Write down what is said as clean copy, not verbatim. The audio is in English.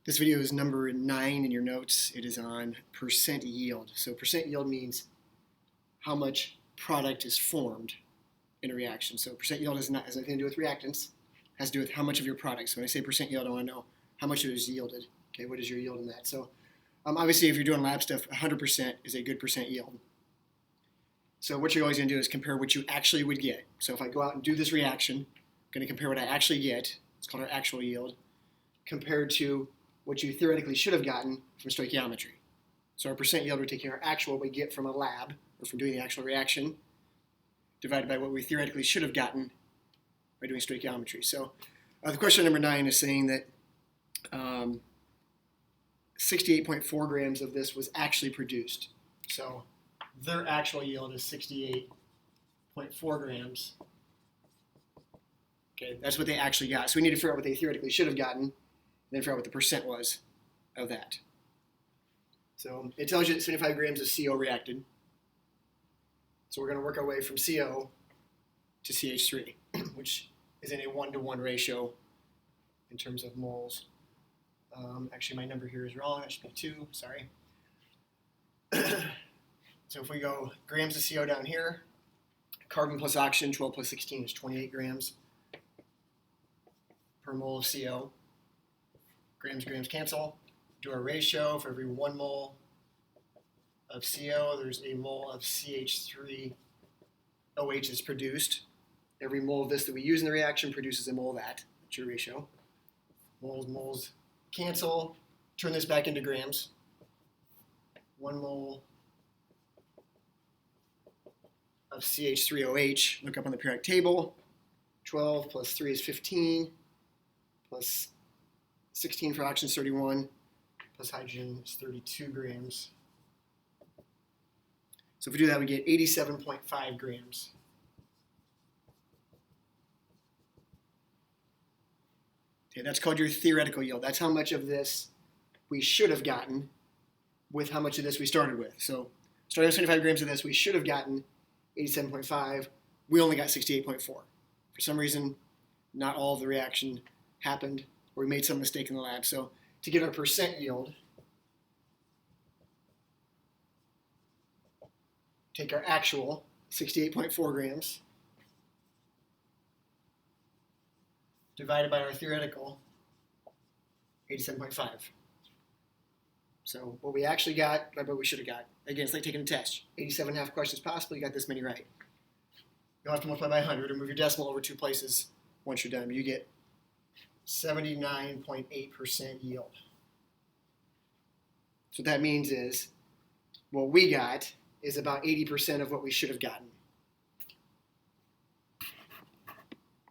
This video is number 9 in your notes. It is on percent yield. So percent yield means how much product is formed in a reaction. So percent yield has nothing to do with reactants. It has to do with how much of your product. So when I say percent yield, I want to know how much it is yielded. Okay, what is your yield in that? So obviously, if you're doing lab stuff, 100% is a good percent yield. So what you're always going to do is compare what you actually would get. So if I go out and do this reaction, I'm going to compare what I actually get. It's called our actual yield, compared to what you theoretically should have gotten from stoichiometry. So our percent yield, we're taking our actual we get from a lab, or from doing the actual reaction, divided by what we theoretically should have gotten by doing stoichiometry. So the question number 9 is saying that 68.4 grams of this was actually produced. So their actual yield is 68.4 grams. Okay, that's what they actually got. So we need to figure out what they theoretically should have gotten, then figure out what the percent was of that. So it tells you that 75 grams of CO reacted. So we're going to work our way from CO to CH3, which is in a 1-to-1 ratio in terms of moles. Actually, my number here is wrong. That should be 2. Sorry. So if we go grams of CO down here, carbon plus oxygen, 12 plus 16 is 28 grams per mole of CO. Grams cancel. Do our ratio. For every 1 mole of CO, there's a mole of CH3OH is produced. Every mole of this that we use in the reaction produces a mole of that. That's your ratio. Moles cancel. Turn this back into grams. 1 mole of CH3OH. Look up on the periodic table. 12 plus 3 is 15. Plus 16 for oxygen is 31, plus hydrogen is 32 grams. So if we do that, we get 87.5 grams. Okay, that's called your theoretical yield. That's how much of this we should have gotten with how much of this we started with. So starting with 75 grams of this, we should have gotten 87.5. We only got 68.4. For some reason, not all of the reaction happened, or we made some mistake in the lab. So to get our percent yield, take our actual 68.4 grams divided by our theoretical 87.5. So what we actually got, by what we should have got. Again, it's like taking a test. 87.5 questions possible, you got this many right. You'll have to multiply by 100 or move your decimal over 2 places once you're done. You get 79.8% yield. So what that means is what we got is about 80% of what we should have gotten.